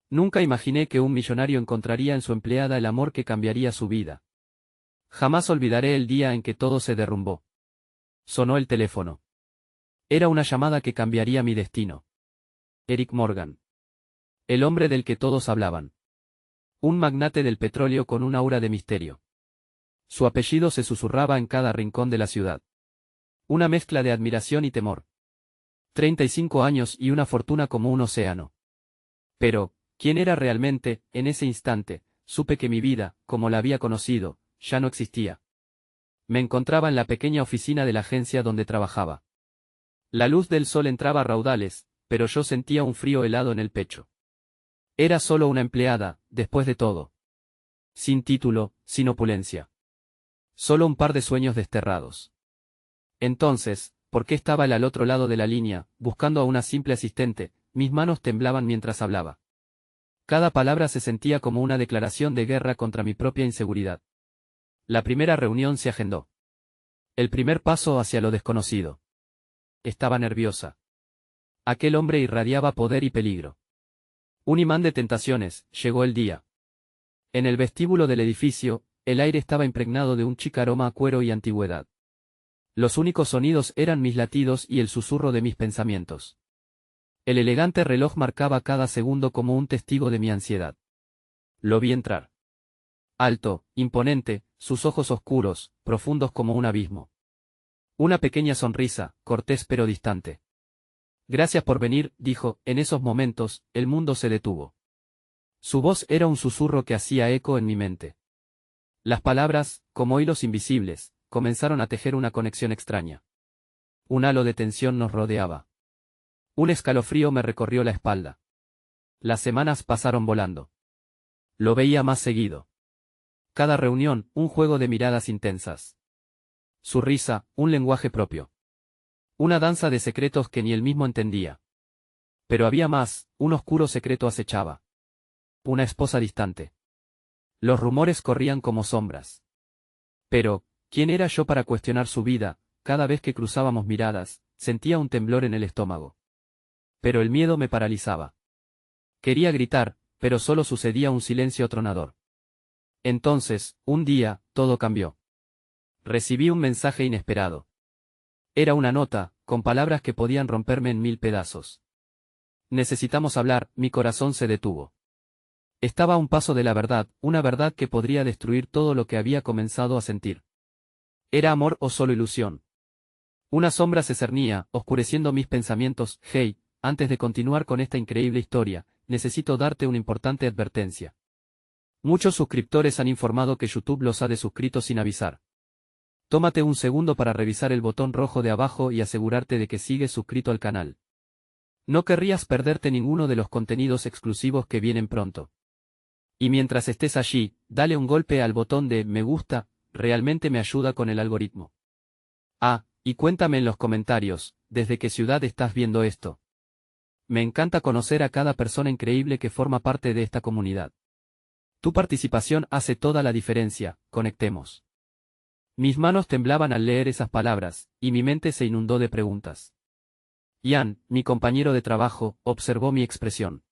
Nunca imaginé que un millonario encontraría en su empleada el amor que cambiaría su vida. Jamás olvidaré el día en que todo se derrumbó. Sonó el teléfono. Era una llamada que cambiaría mi destino. Eric Morgan. El hombre del que todos hablaban. Un magnate del petróleo con un aura de misterio. Su apellido se susurraba en cada rincón de la ciudad. Una mezcla de admiración y temor. 35 años y una fortuna como un océano. Pero, ¿quién era realmente? En ese instante, supe que mi vida, como la había conocido, ya no existía. Me encontraba en la pequeña oficina de la agencia donde trabajaba. La luz del sol entraba a raudales, pero yo sentía un frío helado en el pecho. Era solo una empleada, después de todo. Sin título, sin opulencia. Solo un par de sueños desterrados. Entonces, ¿por qué estaba él al otro lado de la línea, buscando a una simple asistente? Mis manos temblaban mientras hablaba. Cada palabra se sentía como una declaración de guerra contra mi propia inseguridad. La primera reunión se agendó. El primer paso hacia lo desconocido. Estaba nerviosa. Aquel hombre irradiaba poder y peligro. Un imán de tentaciones. Llegó el día. En el vestíbulo del edificio, el aire estaba impregnado de un chic aroma a cuero y antigüedad. Los únicos sonidos eran mis latidos y el susurro de mis pensamientos. El elegante reloj marcaba cada segundo como un testigo de mi ansiedad. Lo vi entrar. Alto, imponente, sus ojos oscuros, profundos como un abismo. Una pequeña sonrisa, cortés pero distante. Gracias por venir, dijo. En esos momentos, el mundo se detuvo. Su voz era un susurro que hacía eco en mi mente. Las palabras, como hilos invisibles, comenzaron a tejer una conexión extraña. Un halo de tensión nos rodeaba. Un escalofrío me recorrió la espalda. Las semanas pasaron volando. Lo veía más seguido. Cada reunión, un juego de miradas intensas. Su risa, un lenguaje propio. Una danza de secretos que ni él mismo entendía. Pero había más, un oscuro secreto acechaba. Una esposa distante. Los rumores corrían como sombras. Pero, ¿quién era yo para cuestionar su vida? Cada vez que cruzábamos miradas, sentía un temblor en el estómago. Pero el miedo me paralizaba. Quería gritar, pero solo sucedía un silencio atronador. Entonces, un día, todo cambió. Recibí un mensaje inesperado. Era una nota, con palabras que podían romperme en 1000 pedazos. Necesitamos hablar. Mi corazón se detuvo. Estaba a un paso de la verdad, una verdad que podría destruir todo lo que había comenzado a sentir. ¿Era amor o solo ilusión? Una sombra se cernía, oscureciendo mis pensamientos. Hey, antes de continuar con esta increíble historia, necesito darte una importante advertencia. Muchos suscriptores han informado que YouTube los ha desuscrito sin avisar. Tómate un segundo para revisar el botón rojo de abajo y asegurarte de que sigues suscrito al canal. No querrías perderte ninguno de los contenidos exclusivos que vienen pronto. Y mientras estés allí, dale un golpe al botón de me gusta, realmente me ayuda con el algoritmo. Ah, y cuéntame en los comentarios, ¿desde qué ciudad estás viendo esto? Me encanta conocer a cada persona increíble que forma parte de esta comunidad. Tu participación hace toda la diferencia. Conectemos. Mis manos temblaban al leer esas palabras, y mi mente se inundó de preguntas. Ian, mi compañero de trabajo, observó mi expresión.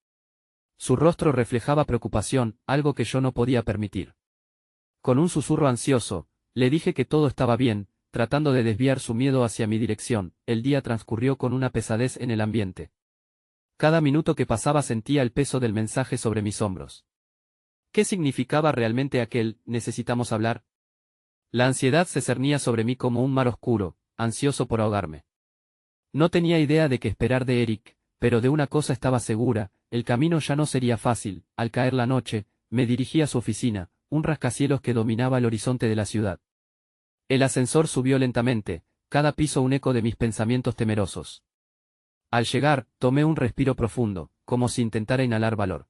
Su rostro reflejaba preocupación, algo que yo no podía permitir. Con un susurro ansioso, le dije que todo estaba bien, tratando de desviar su miedo hacia mi dirección. El día transcurrió con una pesadez en el ambiente. Cada minuto que pasaba sentía el peso del mensaje sobre mis hombros. ¿Qué significaba realmente aquel necesitamos hablar? La ansiedad se cernía sobre mí como un mar oscuro, ansioso por ahogarme. No tenía idea de qué esperar de Eric, pero de una cosa estaba segura, el camino ya no sería fácil. Al caer la noche, me dirigí a su oficina, un rascacielos que dominaba el horizonte de la ciudad. El ascensor subió lentamente, cada piso un eco de mis pensamientos temerosos. Al llegar, tomé un respiro profundo, como si intentara inhalar valor.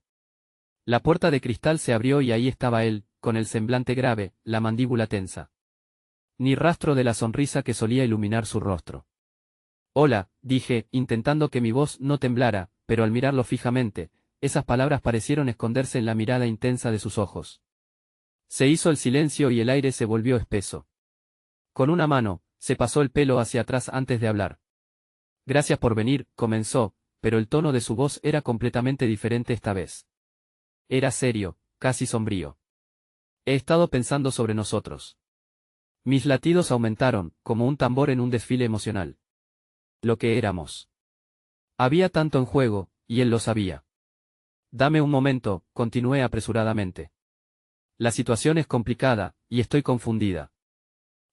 La puerta de cristal se abrió y ahí estaba él, con el semblante grave, la mandíbula tensa. Ni rastro de la sonrisa que solía iluminar su rostro. Hola, dije, intentando que mi voz no temblara, pero al mirarlo fijamente, esas palabras parecieron esconderse en la mirada intensa de sus ojos. Se hizo el silencio y el aire se volvió espeso. Con una mano, se pasó el pelo hacia atrás antes de hablar. Gracias por venir, comenzó, pero el tono de su voz era completamente diferente esta vez. Era serio, casi sombrío. He estado pensando sobre nosotros. Mis latidos aumentaron, como un tambor en un desfile emocional. Lo que éramos. Había tanto en juego, y él lo sabía. Dame un momento, continué apresuradamente. La situación es complicada, y estoy confundida.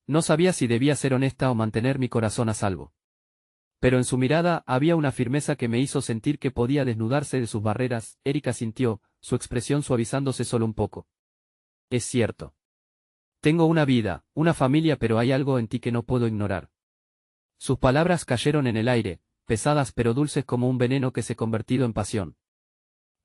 No sabía si debía ser honesta o mantener mi corazón a salvo. Pero en su mirada había una firmeza que me hizo sentir que podía desnudarse de sus barreras. Erika sintió, su expresión suavizándose solo un poco. Es cierto. Tengo una vida, una familia, pero hay algo en ti que no puedo ignorar. Sus palabras cayeron en el aire, pesadas pero dulces como un veneno que se convertido en pasión.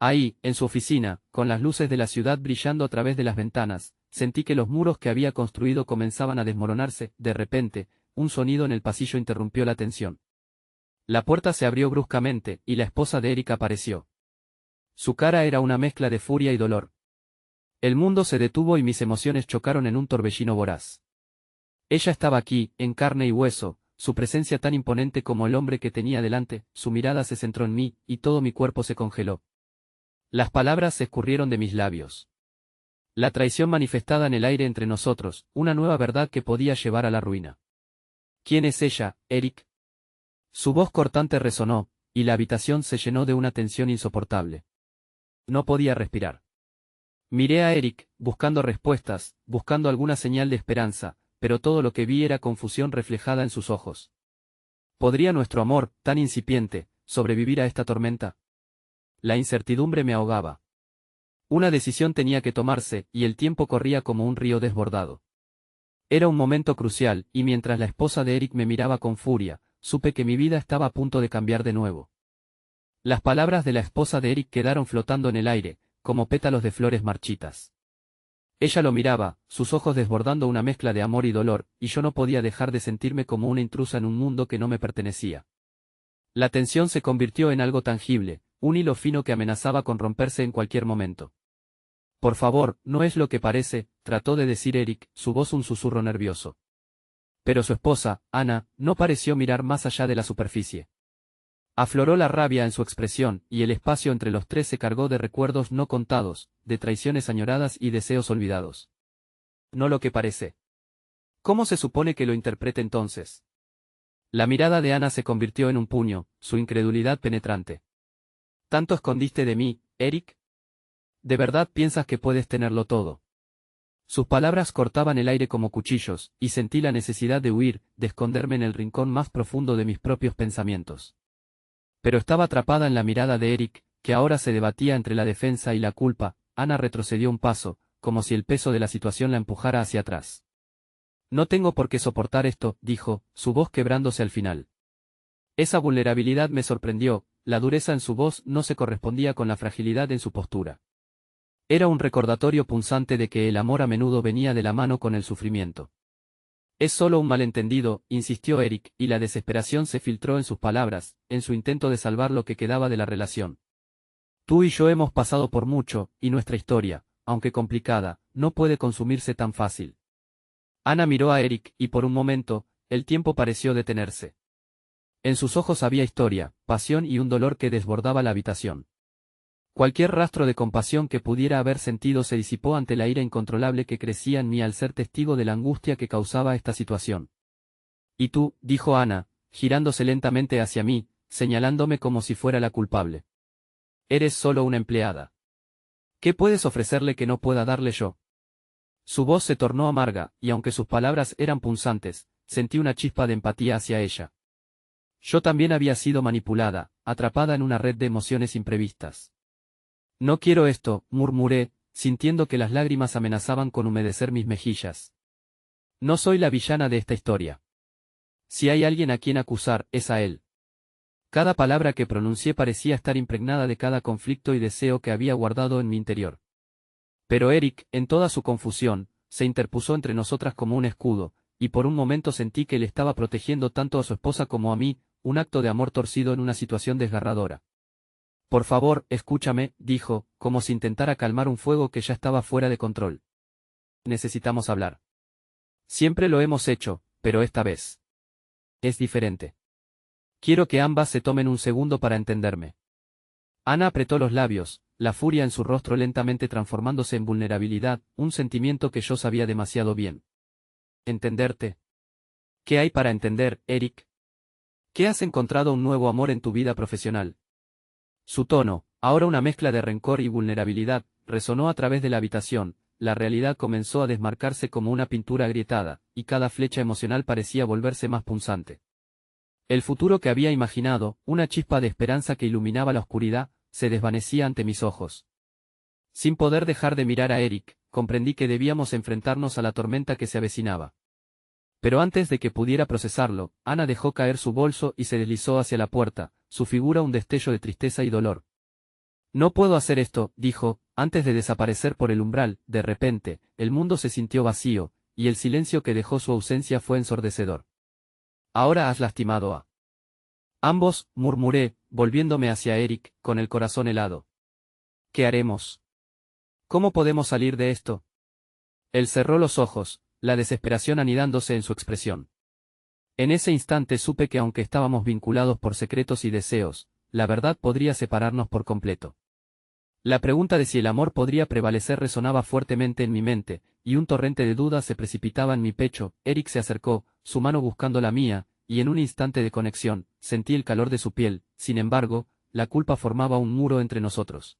Ahí, en su oficina, con las luces de la ciudad brillando a través de las ventanas, sentí que los muros que había construido comenzaban a desmoronarse. De repente, un sonido en el pasillo interrumpió la tensión. La puerta se abrió bruscamente, y la esposa de Erika apareció. Su cara era una mezcla de furia y dolor. El mundo se detuvo y mis emociones chocaron en un torbellino voraz. Ella estaba aquí, en carne y hueso, su presencia tan imponente como el hombre que tenía delante, su mirada se centró en mí, y todo mi cuerpo se congeló. Las palabras se escurrieron de mis labios. La traición manifestada en el aire entre nosotros, una nueva verdad que podía llevar a la ruina. ¿Quién es ella, Eric? Su voz cortante resonó, y la habitación se llenó de una tensión insoportable. No podía respirar. Miré a Eric, buscando respuestas, buscando alguna señal de esperanza, pero todo lo que vi era confusión reflejada en sus ojos. ¿Podría nuestro amor, tan incipiente, sobrevivir a esta tormenta? La incertidumbre me ahogaba. Una decisión tenía que tomarse, y el tiempo corría como un río desbordado. Era un momento crucial, y mientras la esposa de Eric me miraba con furia, supe que mi vida estaba a punto de cambiar de nuevo. Las palabras de la esposa de Eric quedaron flotando en el aire, como pétalos de flores marchitas. Ella lo miraba, sus ojos desbordando una mezcla de amor y dolor, y yo no podía dejar de sentirme como una intrusa en un mundo que no me pertenecía. La tensión se convirtió en algo tangible, un hilo fino que amenazaba con romperse en cualquier momento. Por favor, no es lo que parece, trató de decir Eric, su voz un susurro nervioso. Pero su esposa, Ana, no pareció mirar más allá de la superficie. Afloró la rabia en su expresión, y el espacio entre los tres se cargó de recuerdos no contados, de traiciones añoradas y deseos olvidados. No lo que parece. ¿Cómo se supone que lo interprete entonces? La mirada de Ana se convirtió en un puño, su incredulidad penetrante. ¿Tanto escondiste de mí, Eric? ¿De verdad piensas que puedes tenerlo todo? Sus palabras cortaban el aire como cuchillos, y sentí la necesidad de huir, de esconderme en el rincón más profundo de mis propios pensamientos. Pero estaba atrapada en la mirada de Eric, que ahora se debatía entre la defensa y la culpa. Ana retrocedió un paso, como si el peso de la situación la empujara hacia atrás. No tengo por qué soportar esto, dijo, su voz quebrándose al final. Esa vulnerabilidad me sorprendió, la dureza en su voz no se correspondía con la fragilidad en su postura. Era un recordatorio punzante de que el amor a menudo venía de la mano con el sufrimiento. Es solo un malentendido, insistió Eric, y la desesperación se filtró en sus palabras, en su intento de salvar lo que quedaba de la relación. Tú y yo hemos pasado por mucho, y nuestra historia, aunque complicada, no puede consumirse tan fácil. Ana miró a Eric, y por un momento, el tiempo pareció detenerse. En sus ojos había historia, pasión y un dolor que desbordaba la habitación. Cualquier rastro de compasión que pudiera haber sentido se disipó ante la ira incontrolable que crecía en mí al ser testigo de la angustia que causaba esta situación. Y tú, dijo Ana, girándose lentamente hacia mí, señalándome como si fuera la culpable. Eres solo una empleada. ¿Qué puedes ofrecerle que no pueda darle yo? Su voz se tornó amarga, y aunque sus palabras eran punzantes, sentí una chispa de empatía hacia ella. Yo también había sido manipulada, atrapada en una red de emociones imprevistas. No quiero esto, murmuré, sintiendo que las lágrimas amenazaban con humedecer mis mejillas. No soy la villana de esta historia. Si hay alguien a quien acusar, es a él. Cada palabra que pronuncié parecía estar impregnada de cada conflicto y deseo que había guardado en mi interior. Pero Eric, en toda su confusión, se interpuso entre nosotras como un escudo, y por un momento sentí que él estaba protegiendo tanto a su esposa como a mí, un acto de amor torcido en una situación desgarradora. Por favor, escúchame, dijo, como si intentara calmar un fuego que ya estaba fuera de control. Necesitamos hablar. Siempre lo hemos hecho, pero esta vez es diferente. Quiero que ambas se tomen un segundo para entenderme. Ana apretó los labios, la furia en su rostro lentamente transformándose en vulnerabilidad, un sentimiento que yo sabía demasiado bien. ¿Entenderte? ¿Qué hay para entender, Eric? ¿Qué has encontrado un nuevo amor en tu vida profesional? Su tono, ahora una mezcla de rencor y vulnerabilidad, resonó a través de la habitación. La realidad comenzó a desmarcarse como una pintura agrietada, y cada flecha emocional parecía volverse más punzante. El futuro que había imaginado, una chispa de esperanza que iluminaba la oscuridad, se desvanecía ante mis ojos. Sin poder dejar de mirar a Eric, comprendí que debíamos enfrentarnos a la tormenta que se avecinaba. Pero antes de que pudiera procesarlo, Ana dejó caer su bolso y se deslizó hacia la puerta, su figura un destello de tristeza y dolor. No puedo hacer esto, dijo, antes de desaparecer por el umbral. De repente, el mundo se sintió vacío, y el silencio que dejó su ausencia fue ensordecedor. Ahora has lastimado a ambos, murmuré, volviéndome hacia Eric, con el corazón helado. ¿Qué haremos? ¿Cómo podemos salir de esto? Él cerró los ojos, la desesperación anidándose en su expresión. En ese instante supe que aunque estábamos vinculados por secretos y deseos, la verdad podría separarnos por completo. La pregunta de si el amor podría prevalecer resonaba fuertemente en mi mente, y un torrente de dudas se precipitaba en mi pecho. Eric se acercó, su mano buscando la mía, y en un instante de conexión, sentí el calor de su piel. Sin embargo, la culpa formaba un muro entre nosotros.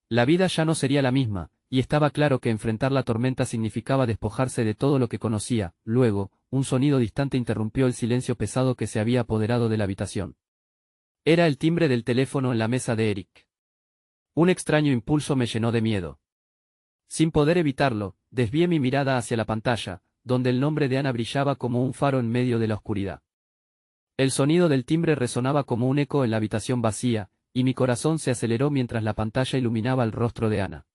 La vida ya no sería la misma, y estaba claro que enfrentar la tormenta significaba despojarse de todo lo que conocía. Luego, un sonido distante interrumpió el silencio pesado que se había apoderado de la habitación. Era el timbre del teléfono en la mesa de Eric. Un extraño impulso me llenó de miedo. Sin poder evitarlo, desvié mi mirada hacia la pantalla, donde el nombre de Ana brillaba como un faro en medio de la oscuridad. El sonido del timbre resonaba como un eco en la habitación vacía, y mi corazón se aceleró mientras la pantalla iluminaba el rostro de Ana.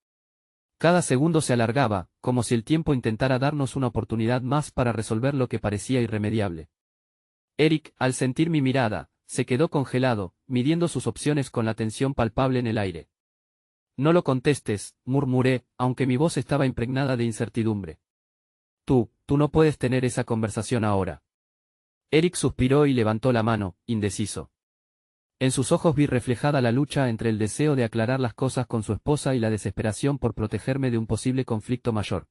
Cada segundo se alargaba, como si el tiempo intentara darnos una oportunidad más para resolver lo que parecía irremediable. Eric, al sentir mi mirada, se quedó congelado, midiendo sus opciones con la tensión palpable en el aire. No lo contestes, murmuré, aunque mi voz estaba impregnada de incertidumbre. Tú no puedes tener esa conversación ahora. Eric suspiró y levantó la mano, indeciso. En sus ojos vi reflejada la lucha entre el deseo de aclarar las cosas con su esposa y la desesperación por protegerme de un posible conflicto mayor.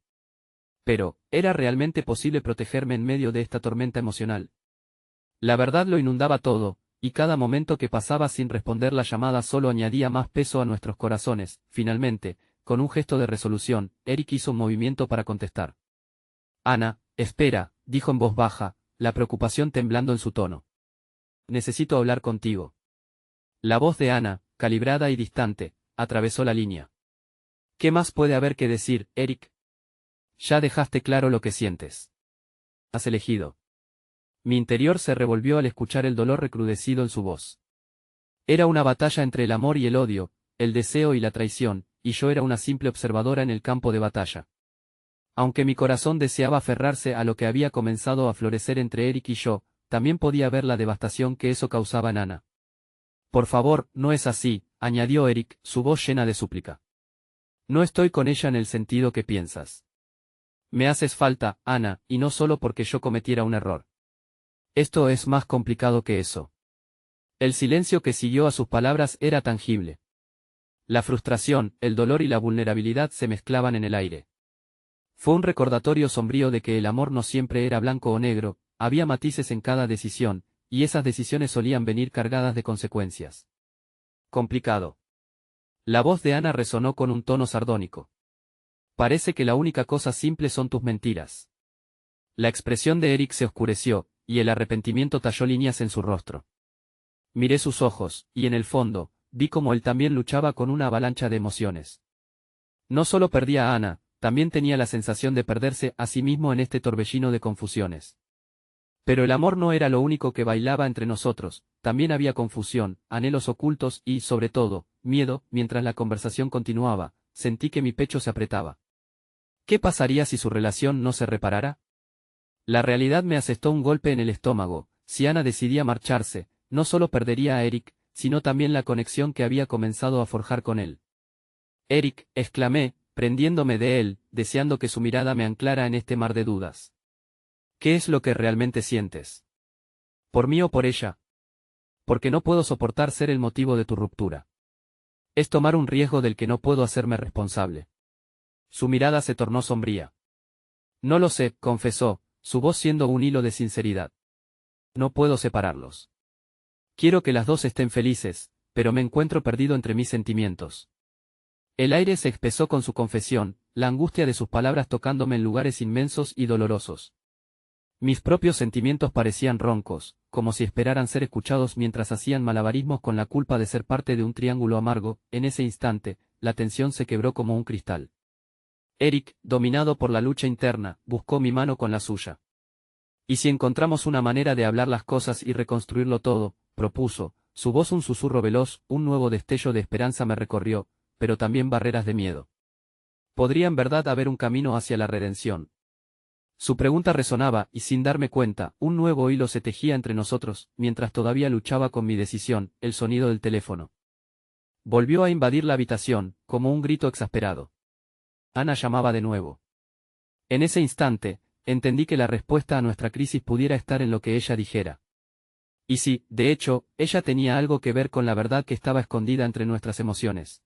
Pero, ¿era realmente posible protegerme en medio de esta tormenta emocional? La verdad lo inundaba todo, y cada momento que pasaba sin responder la llamada solo añadía más peso a nuestros corazones. Finalmente, con un gesto de resolución, Eric hizo un movimiento para contestar. Ana, espera, dijo en voz baja, la preocupación temblando en su tono. Necesito hablar contigo. La voz de Ana, calibrada y distante, atravesó la línea. ¿Qué más puede haber que decir, Eric? Ya dejaste claro lo que sientes. Has elegido. Mi interior se revolvió al escuchar el dolor recrudecido en su voz. Era una batalla entre el amor y el odio, el deseo y la traición, y yo era una simple observadora en el campo de batalla. Aunque mi corazón deseaba aferrarse a lo que había comenzado a florecer entre Eric y yo, también podía ver la devastación que eso causaba en Ana. Por favor, no es así, añadió Eric, su voz llena de súplica. No estoy con ella en el sentido que piensas. Me haces falta, Ana, y no solo porque yo cometiera un error. Esto es más complicado que eso. El silencio que siguió a sus palabras era tangible. La frustración, el dolor y la vulnerabilidad se mezclaban en el aire. Fue un recordatorio sombrío de que el amor no siempre era blanco o negro, había matices en cada decisión, y esas decisiones solían venir cargadas de consecuencias. Complicado. La voz de Ana resonó con un tono sardónico. Parece que la única cosa simple son tus mentiras. La expresión de Eric se oscureció, y el arrepentimiento talló líneas en su rostro. Miré sus ojos, y en el fondo, vi cómo él también luchaba con una avalancha de emociones. No solo perdía a Ana, también tenía la sensación de perderse a sí mismo en este torbellino de confusiones. Pero el amor no era lo único que bailaba entre nosotros, también había confusión, anhelos ocultos y, sobre todo, miedo. Mientras la conversación continuaba, sentí que mi pecho se apretaba. ¿Qué pasaría si su relación no se reparara? La realidad me asestó un golpe en el estómago. Si Ana decidía marcharse, no solo perdería a Eric, sino también la conexión que había comenzado a forjar con él. Eric, exclamé, prendiéndome de él, deseando que su mirada me anclara en este mar de dudas. ¿Qué es lo que realmente sientes? ¿Por mí o por ella? Porque no puedo soportar ser el motivo de tu ruptura. Es tomar un riesgo del que no puedo hacerme responsable. Su mirada se tornó sombría. No lo sé, confesó, su voz siendo un hilo de sinceridad. No puedo separarlos. Quiero que las dos estén felices, pero me encuentro perdido entre mis sentimientos. El aire se espesó con su confesión, la angustia de sus palabras tocándome en lugares inmensos y dolorosos. Mis propios sentimientos parecían roncos, como si esperaran ser escuchados mientras hacían malabarismos con la culpa de ser parte de un triángulo amargo. En ese instante, la tensión se quebró como un cristal. Eric, dominado por la lucha interna, buscó mi mano con la suya. ¿Y si encontramos una manera de hablar las cosas y reconstruirlo todo?, propuso, su voz un susurro veloz, un nuevo destello de esperanza me recorrió, pero también barreras de miedo. ¿Podría en verdad haber un camino hacia la redención? Su pregunta resonaba, y sin darme cuenta, un nuevo hilo se tejía entre nosotros, mientras todavía luchaba con mi decisión. El sonido del teléfono volvió a invadir la habitación, como un grito exasperado. Ana llamaba de nuevo. En ese instante, entendí que la respuesta a nuestra crisis pudiera estar en lo que ella dijera. Y sí, de hecho, ella tenía algo que ver con la verdad que estaba escondida entre nuestras emociones.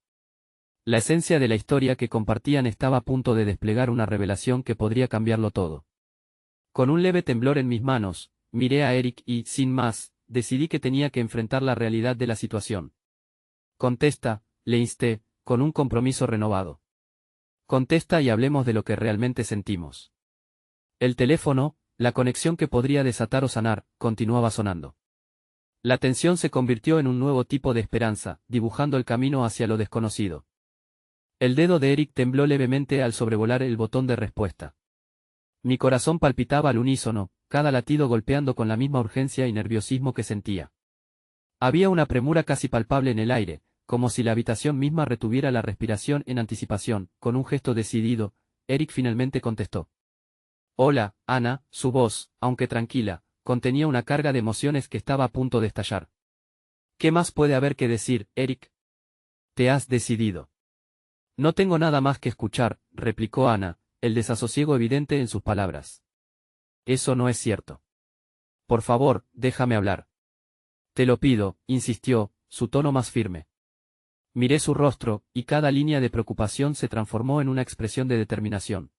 La esencia de la historia que compartían estaba a punto de desplegar una revelación que podría cambiarlo todo. Con un leve temblor en mis manos, miré a Eric y, sin más, decidí que tenía que enfrentar la realidad de la situación. Contesta, le insté, con un compromiso renovado. Contesta y hablemos de lo que realmente sentimos. El teléfono, la conexión que podría desatar o sanar, continuaba sonando. La tensión se convirtió en un nuevo tipo de esperanza, dibujando el camino hacia lo desconocido. El dedo de Eric tembló levemente al sobrevolar el botón de respuesta. Mi corazón palpitaba al unísono, cada latido golpeando con la misma urgencia y nerviosismo que sentía. Había una premura casi palpable en el aire, como si la habitación misma retuviera la respiración en anticipación. Con un gesto decidido, Eric finalmente contestó. Hola, Ana, su voz, aunque tranquila, contenía una carga de emociones que estaba a punto de estallar. ¿Qué más puede haber que decir, Eric? ¿Te has decidido? No tengo nada más que escuchar, replicó Ana, el desasosiego evidente en sus palabras. Eso no es cierto. Por favor, déjame hablar. Te lo pido, insistió, su tono más firme. Miré su rostro, y cada línea de preocupación se transformó en una expresión de determinación.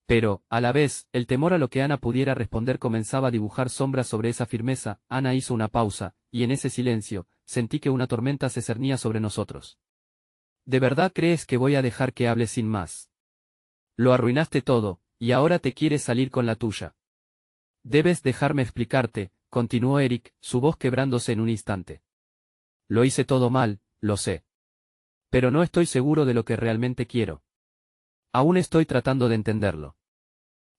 Pero, a la vez, el temor a lo que Ana pudiera responder comenzaba a dibujar sombras sobre esa firmeza. Ana hizo una pausa, y en ese silencio, sentí que una tormenta se cernía sobre nosotros. ¿De verdad crees que voy a dejar que hables sin más? Lo arruinaste todo, y ahora te quieres salir con la tuya. Debes dejarme explicarte, continuó Eric, su voz quebrándose en un instante. Lo hice todo mal, lo sé. Pero no estoy seguro de lo que realmente quiero. Aún estoy tratando de entenderlo.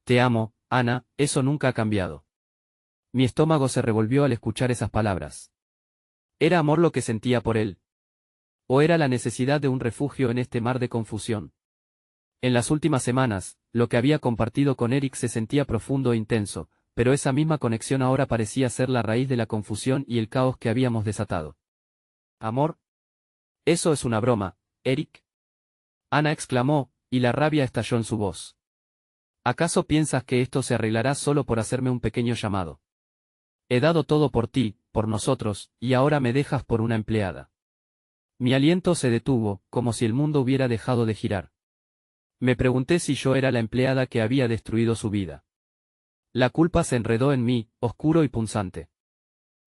Te amo, Ana, eso nunca ha cambiado. Mi estómago se revolvió al escuchar esas palabras. ¿Era amor lo que sentía por él? ¿O era la necesidad de un refugio en este mar de confusión? En las últimas semanas, lo que había compartido con Eric se sentía profundo e intenso, pero esa misma conexión ahora parecía ser la raíz de la confusión y el caos que habíamos desatado. ¿Amor? Eso es una broma, Eric. Ana exclamó, y la rabia estalló en su voz. ¿Acaso piensas que esto se arreglará solo por hacerme un pequeño llamado? He dado todo por ti, por nosotros, y ahora me dejas por una empleada. Mi aliento se detuvo, como si el mundo hubiera dejado de girar. Me pregunté si yo era la empleada que había destruido su vida. La culpa se enredó en mí, oscuro y punzante.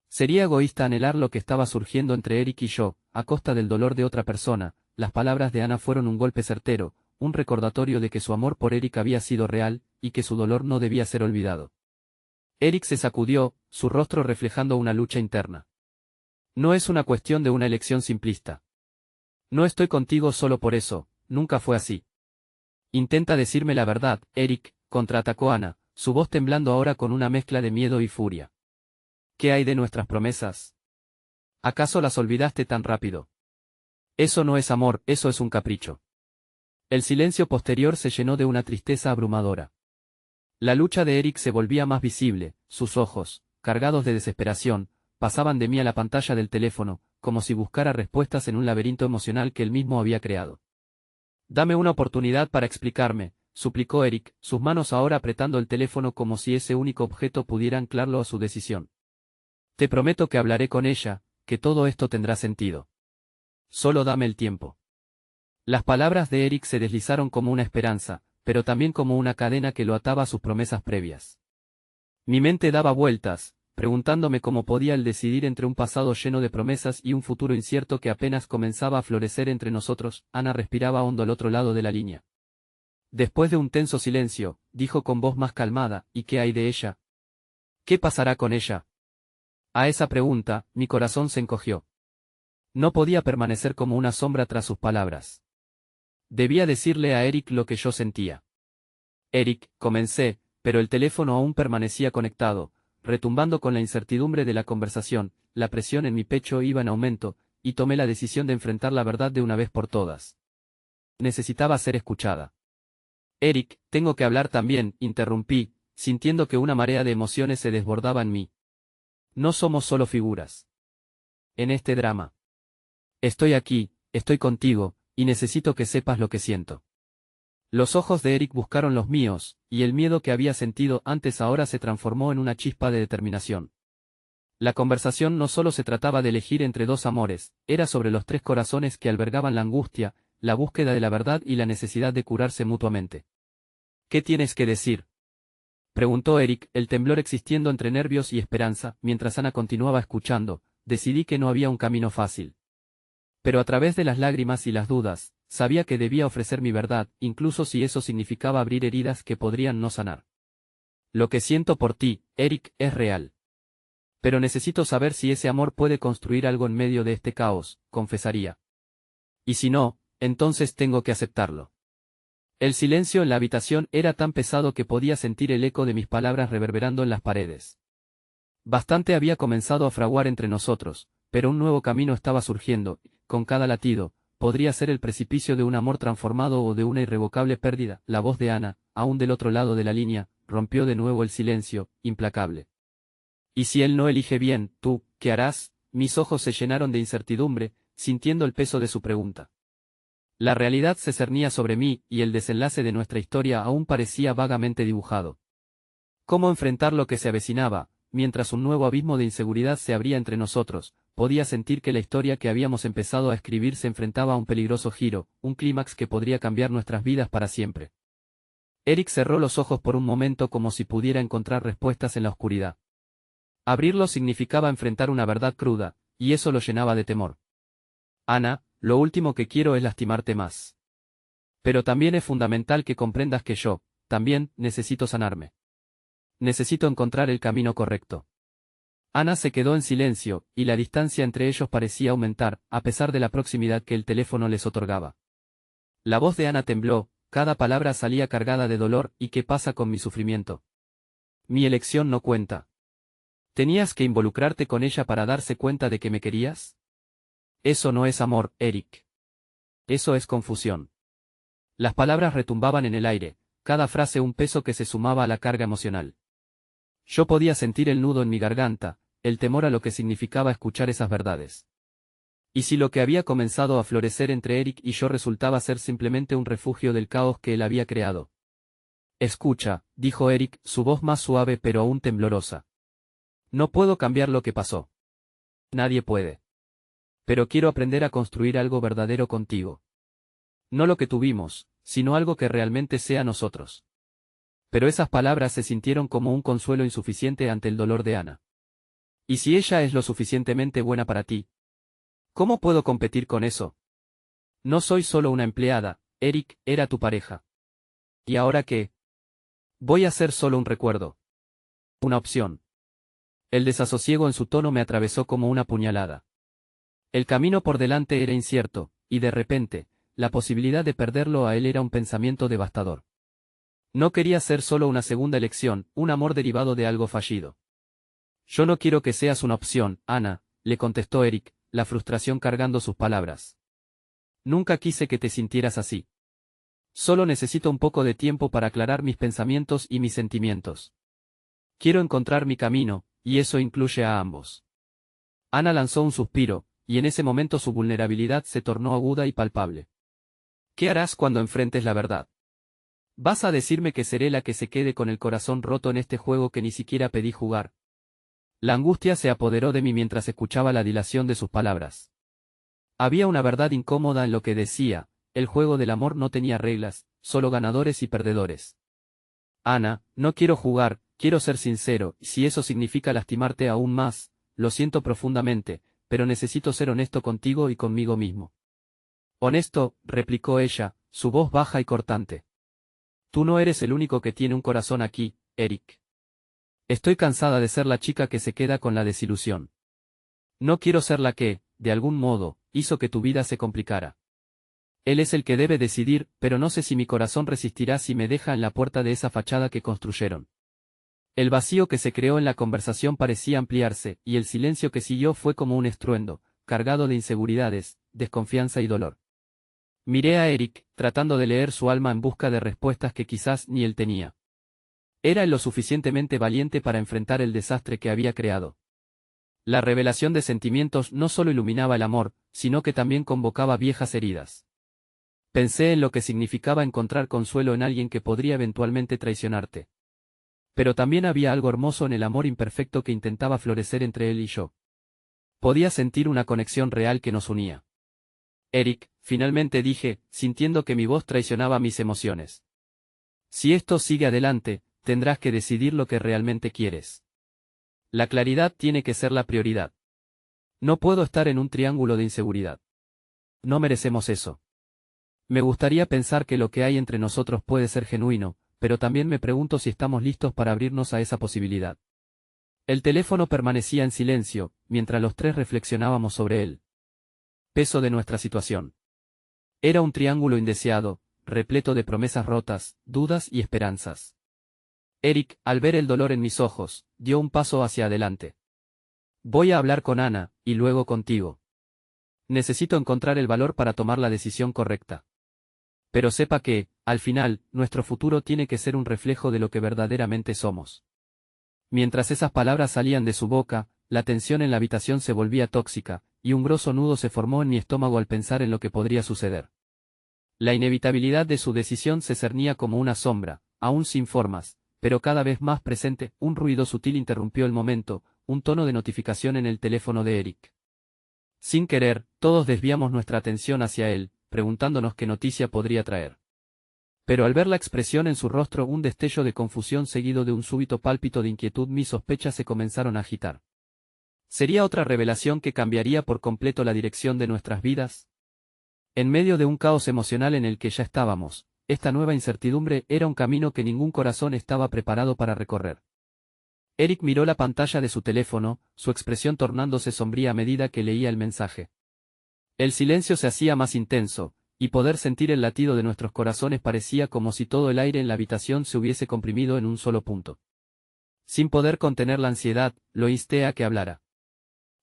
Sería egoísta anhelar lo que estaba surgiendo entre Eric y yo, a costa del dolor de otra persona. Las palabras de Ana fueron un golpe certero, un recordatorio de que su amor por Eric había sido real, y que su dolor no debía ser olvidado. Eric se sacudió, su rostro reflejando una lucha interna. No es una cuestión de una elección simplista. No estoy contigo solo por eso, nunca fue así. Intenta decirme la verdad, Eric, contraatacó Ana, su voz temblando ahora con una mezcla de miedo y furia. ¿Qué hay de nuestras promesas? ¿Acaso las olvidaste tan rápido? Eso no es amor, eso es un capricho. El silencio posterior se llenó de una tristeza abrumadora. La lucha de Eric se volvía más visible, sus ojos, cargados de desesperación, pasaban de mí a la pantalla del teléfono, como si buscara respuestas en un laberinto emocional que él mismo había creado. Dame una oportunidad para explicarme, suplicó Eric, sus manos ahora apretando el teléfono como si ese único objeto pudiera anclarlo a su decisión. Te prometo que hablaré con ella, que todo esto tendrá sentido. Solo dame el tiempo. Las palabras de Eric se deslizaron como una esperanza, pero también como una cadena que lo ataba a sus promesas previas. Mi mente daba vueltas, preguntándome cómo podía él decidir entre un pasado lleno de promesas y un futuro incierto que apenas comenzaba a florecer entre nosotros. Ana respiraba hondo al otro lado de la línea. Después de un tenso silencio, dijo con voz más calmada, ¿y qué hay de ella? ¿Qué pasará con ella? A esa pregunta, mi corazón se encogió. No podía permanecer como una sombra tras sus palabras. Debía decirle a Eric lo que yo sentía. Eric, comencé, pero el teléfono aún permanecía conectado, retumbando con la incertidumbre de la conversación. La presión en mi pecho iba en aumento, y tomé la decisión de enfrentar la verdad de una vez por todas. Necesitaba ser escuchada. Eric, tengo que hablar también, interrumpí, sintiendo que una marea de emociones se desbordaba en mí. No somos solo figuras. En este drama. Estoy aquí, estoy contigo, y necesito que sepas lo que siento. Los ojos de Eric buscaron los míos, y el miedo que había sentido antes ahora se transformó en una chispa de determinación. La conversación no solo se trataba de elegir entre dos amores, era sobre los tres corazones que albergaban la angustia, la búsqueda de la verdad y la necesidad de curarse mutuamente. ¿Qué tienes que decir?, preguntó Eric, el temblor existiendo entre nervios y esperanza. Mientras Ana continuaba escuchando, decidí que no había un camino fácil. Pero a través de las lágrimas y las dudas, sabía que debía ofrecer mi verdad, incluso si eso significaba abrir heridas que podrían no sanar. Lo que siento por ti, Eric, es real. Pero necesito saber si ese amor puede construir algo en medio de este caos, confesaría. Y si no, entonces tengo que aceptarlo. El silencio en la habitación era tan pesado que podía sentir el eco de mis palabras reverberando en las paredes. Bastante había comenzado a fraguar entre nosotros, pero un nuevo camino estaba surgiendo, con cada latido, podría ser el precipicio de un amor transformado o de una irrevocable pérdida. La voz de Ana, aún del otro lado de la línea, rompió de nuevo el silencio, implacable. ¿Y si él no elige bien, tú, qué harás? Mis ojos se llenaron de incertidumbre, sintiendo el peso de su pregunta. La realidad se cernía sobre mí, y el desenlace de nuestra historia aún parecía vagamente dibujado. ¿Cómo enfrentar lo que se avecinaba? Mientras un nuevo abismo de inseguridad se abría entre nosotros, podía sentir que la historia que habíamos empezado a escribir se enfrentaba a un peligroso giro, un clímax que podría cambiar nuestras vidas para siempre. Eric cerró los ojos por un momento como si pudiera encontrar respuestas en la oscuridad. Abrirlos significaba enfrentar una verdad cruda, y eso lo llenaba de temor. Ana, lo último que quiero es lastimarte más. Pero también es fundamental que comprendas que yo, también, necesito sanarme. Necesito encontrar el camino correcto. Ana se quedó en silencio, y la distancia entre ellos parecía aumentar, a pesar de la proximidad que el teléfono les otorgaba. La voz de Ana tembló, cada palabra salía cargada de dolor. ¿Y qué pasa con mi sufrimiento? Mi elección no cuenta. ¿Tenías que involucrarte con ella para darse cuenta de que me querías? Eso no es amor, Eric. Eso es confusión. Las palabras retumbaban en el aire, cada frase un peso que se sumaba a la carga emocional. Yo podía sentir el nudo en mi garganta, el temor a lo que significaba escuchar esas verdades. ¿Y si lo que había comenzado a florecer entre Eric y yo resultaba ser simplemente un refugio del caos que él había creado? Escucha, dijo Eric, su voz más suave pero aún temblorosa. No puedo cambiar lo que pasó. Nadie puede. Pero quiero aprender a construir algo verdadero contigo. No lo que tuvimos, sino algo que realmente sea nosotros. Pero esas palabras se sintieron como un consuelo insuficiente ante el dolor de Ana. ¿Y si ella es lo suficientemente buena para ti? ¿Cómo puedo competir con eso? No soy solo una empleada, Eric, era tu pareja. ¿Y ahora qué? Voy a ser solo un recuerdo. Una opción. El desasosiego en su tono me atravesó como una puñalada. El camino por delante era incierto, y de repente, la posibilidad de perderlo a él era un pensamiento devastador. No quería ser solo una segunda elección, un amor derivado de algo fallido. Yo no quiero que seas una opción, Ana, le contestó Eric, la frustración cargando sus palabras. Nunca quise que te sintieras así. Solo necesito un poco de tiempo para aclarar mis pensamientos y mis sentimientos. Quiero encontrar mi camino, y eso incluye a ambos. Ana lanzó un suspiro, y en ese momento su vulnerabilidad se tornó aguda y palpable. ¿Qué harás cuando enfrentes la verdad? ¿Vas a decirme que seré la que se quede con el corazón roto en este juego que ni siquiera pedí jugar? La angustia se apoderó de mí mientras escuchaba la dilación de sus palabras. Había una verdad incómoda en lo que decía: el juego del amor no tenía reglas, solo ganadores y perdedores. Ana, no quiero jugar, quiero ser sincero, y si eso significa lastimarte aún más, lo siento profundamente, pero necesito ser honesto contigo y conmigo mismo. Honesto, replicó ella, su voz baja y cortante. Tú no eres el único que tiene un corazón aquí, Eric. Estoy cansada de ser la chica que se queda con la desilusión. No quiero ser la que, de algún modo, hizo que tu vida se complicara. Él es el que debe decidir, pero no sé si mi corazón resistirá si me deja en la puerta de esa fachada que construyeron. El vacío que se creó en la conversación parecía ampliarse, y el silencio que siguió fue como un estruendo, cargado de inseguridades, desconfianza y dolor. Miré a Eric, tratando de leer su alma en busca de respuestas que quizás ni él tenía. Era él lo suficientemente valiente para enfrentar el desastre que había creado. La revelación de sentimientos no solo iluminaba el amor, sino que también convocaba viejas heridas. Pensé en lo que significaba encontrar consuelo en alguien que podría eventualmente traicionarte. Pero también había algo hermoso en el amor imperfecto que intentaba florecer entre él y yo. Podía sentir una conexión real que nos unía. Eric, finalmente dije, sintiendo que mi voz traicionaba mis emociones. Si esto sigue adelante, tendrás que decidir lo que realmente quieres. La claridad tiene que ser la prioridad. No puedo estar en un triángulo de inseguridad. No merecemos eso. Me gustaría pensar que lo que hay entre nosotros puede ser genuino, pero también me pregunto si estamos listos para abrirnos a esa posibilidad. El teléfono permanecía en silencio, mientras los tres reflexionábamos sobre el peso de nuestra situación. Era un triángulo indeseado, repleto de promesas rotas, dudas y esperanzas. Eric, al ver el dolor en mis ojos, dio un paso hacia adelante. Voy a hablar con Ana, y luego contigo. Necesito encontrar el valor para tomar la decisión correcta. Pero sepa que, al final, nuestro futuro tiene que ser un reflejo de lo que verdaderamente somos. Mientras esas palabras salían de su boca, la tensión en la habitación se volvía tóxica, y un grosso nudo se formó en mi estómago al pensar en lo que podría suceder. La inevitabilidad de su decisión se cernía como una sombra, aún sin formas, pero cada vez más presente. Un ruido sutil interrumpió el momento, un tono de notificación en el teléfono de Eric. Sin querer, todos desviamos nuestra atención hacia él, preguntándonos qué noticia podría traer. Pero al ver la expresión en su rostro, un destello de confusión seguido de un súbito pálpito de inquietud, mis sospechas se comenzaron a agitar. ¿Sería otra revelación que cambiaría por completo la dirección de nuestras vidas? En medio de un caos emocional en el que ya estábamos, esta nueva incertidumbre era un camino que ningún corazón estaba preparado para recorrer. Eric miró la pantalla de su teléfono, su expresión tornándose sombría a medida que leía el mensaje. El silencio se hacía más intenso, y poder sentir el latido de nuestros corazones parecía como si todo el aire en la habitación se hubiese comprimido en un solo punto. Sin poder contener la ansiedad, lo insté a que hablara.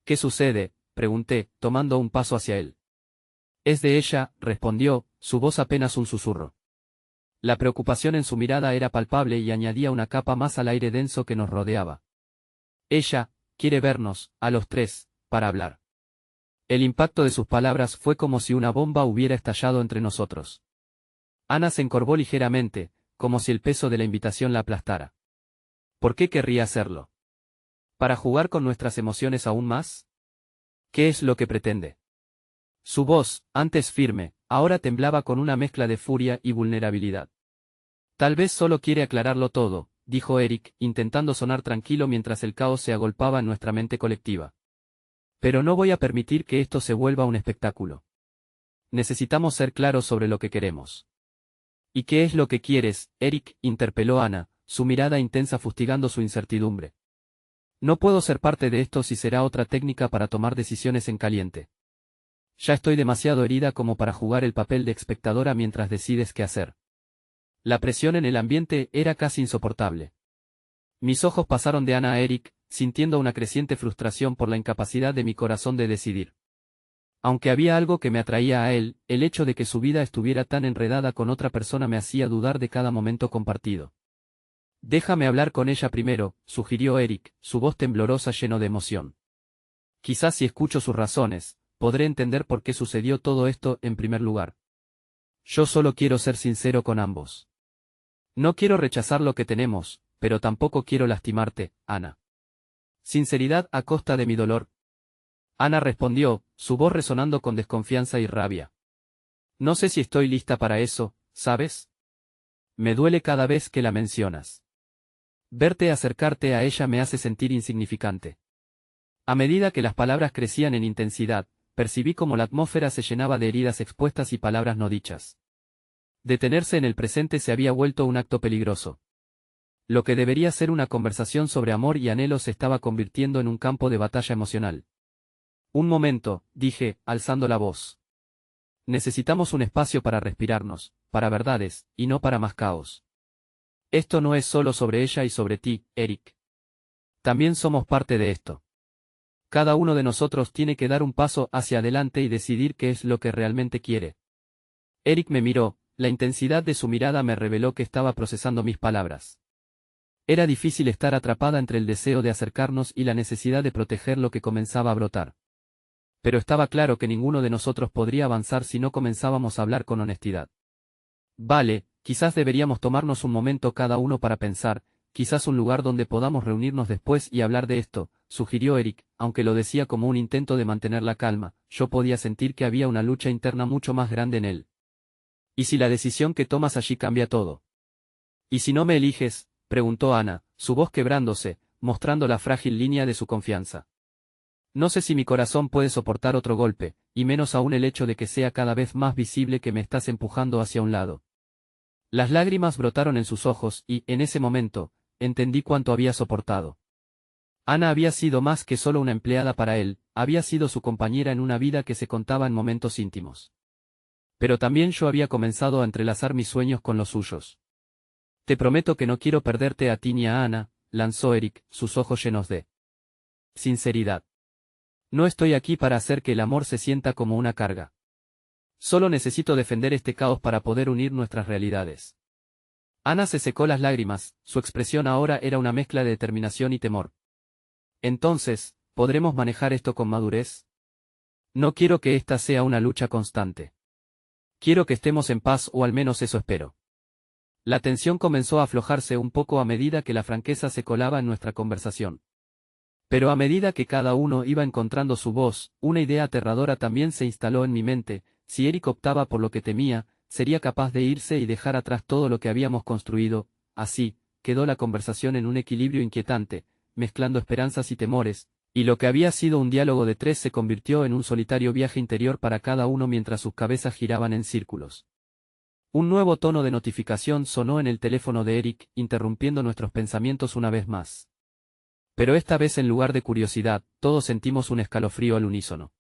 ¿Qué sucede?, pregunté, tomando un paso hacia él. Es de ella, respondió, su voz apenas un susurro. La preocupación en su mirada era palpable y añadía una capa más al aire denso que nos rodeaba. Ella quiere vernos, a los tres, para hablar. El impacto de sus palabras fue como si una bomba hubiera estallado entre nosotros. Ana se encorvó ligeramente, como si el peso de la invitación la aplastara. ¿Por qué querría hacerlo? ¿Para jugar con nuestras emociones aún más? ¿Qué es lo que pretende? Su voz, antes firme, ahora temblaba con una mezcla de furia y vulnerabilidad. Tal vez solo quiere aclararlo todo, dijo Eric, intentando sonar tranquilo mientras el caos se agolpaba en nuestra mente colectiva. Pero no voy a permitir que esto se vuelva un espectáculo. Necesitamos ser claros sobre lo que queremos. ¿Y qué es lo que quieres, Eric?, interpeló Ana, su mirada intensa fustigando su incertidumbre. No puedo ser parte de esto si será otra técnica para tomar decisiones en caliente. Ya estoy demasiado herida como para jugar el papel de espectadora mientras decides qué hacer. La presión en el ambiente era casi insoportable. Mis ojos pasaron de Ana a Eric, sintiendo una creciente frustración por la incapacidad de mi corazón de decidir. Aunque había algo que me atraía a él, el hecho de que su vida estuviera tan enredada con otra persona me hacía dudar de cada momento compartido. Déjame hablar con ella primero, sugirió Eric, su voz temblorosa lleno de emoción. Quizás si escucho sus razones, podré entender por qué sucedió todo esto en primer lugar. Yo solo quiero ser sincero con ambos. No quiero rechazar lo que tenemos, pero tampoco quiero lastimarte, Ana. Sinceridad a costa de mi dolor. Ana respondió, su voz resonando con desconfianza y rabia. No sé si estoy lista para eso, ¿sabes? Me duele cada vez que la mencionas. Verte acercarte a ella me hace sentir insignificante. A medida que las palabras crecían en intensidad, percibí cómo la atmósfera se llenaba de heridas expuestas y palabras no dichas. Detenerse en el presente se había vuelto un acto peligroso. Lo que debería ser una conversación sobre amor y anhelo se estaba convirtiendo en un campo de batalla emocional. Un momento, dije, alzando la voz. Necesitamos un espacio para respirarnos, para verdades, y no para más caos. Esto no es solo sobre ella y sobre ti, Eric. También somos parte de esto. Cada uno de nosotros tiene que dar un paso hacia adelante y decidir qué es lo que realmente quiere. Eric me miró, la intensidad de su mirada me reveló que estaba procesando mis palabras. Era difícil estar atrapada entre el deseo de acercarnos y la necesidad de proteger lo que comenzaba a brotar. Pero estaba claro que ninguno de nosotros podría avanzar si no comenzábamos a hablar con honestidad. Vale, quizás deberíamos tomarnos un momento cada uno para pensar, quizás un lugar donde podamos reunirnos después y hablar de esto, sugirió Eric, aunque lo decía como un intento de mantener la calma, yo podía sentir que había una lucha interna mucho más grande en él. ¿Y si la decisión que tomas allí cambia todo? ¿Y si no me eliges? Preguntó Ana, su voz quebrándose, mostrando la frágil línea de su confianza. No sé si mi corazón puede soportar otro golpe, y menos aún el hecho de que sea cada vez más visible que me estás empujando hacia un lado. Las lágrimas brotaron en sus ojos y, en ese momento, entendí cuánto había soportado. Ana había sido más que solo una empleada para él, había sido su compañera en una vida que se contaba en momentos íntimos. Pero también yo había comenzado a entrelazar mis sueños con los suyos. Te prometo que no quiero perderte a ti ni a Ana, lanzó Eric, sus ojos llenos de sinceridad. No estoy aquí para hacer que el amor se sienta como una carga. Solo necesito defender este caos para poder unir nuestras realidades. Ana se secó las lágrimas, su expresión ahora era una mezcla de determinación y temor. Entonces, ¿podremos manejar esto con madurez? No quiero que esta sea una lucha constante. Quiero que estemos en paz o al menos eso espero. La tensión comenzó a aflojarse un poco a medida que la franqueza se colaba en nuestra conversación. Pero a medida que cada uno iba encontrando su voz, una idea aterradora también se instaló en mi mente: si Eric optaba por lo que temía, sería capaz de irse y dejar atrás todo lo que habíamos construido. Así, quedó la conversación en un equilibrio inquietante, mezclando esperanzas y temores, y lo que había sido un diálogo de tres se convirtió en un solitario viaje interior para cada uno mientras sus cabezas giraban en círculos. Un nuevo tono de notificación sonó en el teléfono de Eric, interrumpiendo nuestros pensamientos una vez más. Pero esta vez en lugar de curiosidad, todos sentimos un escalofrío al unísono.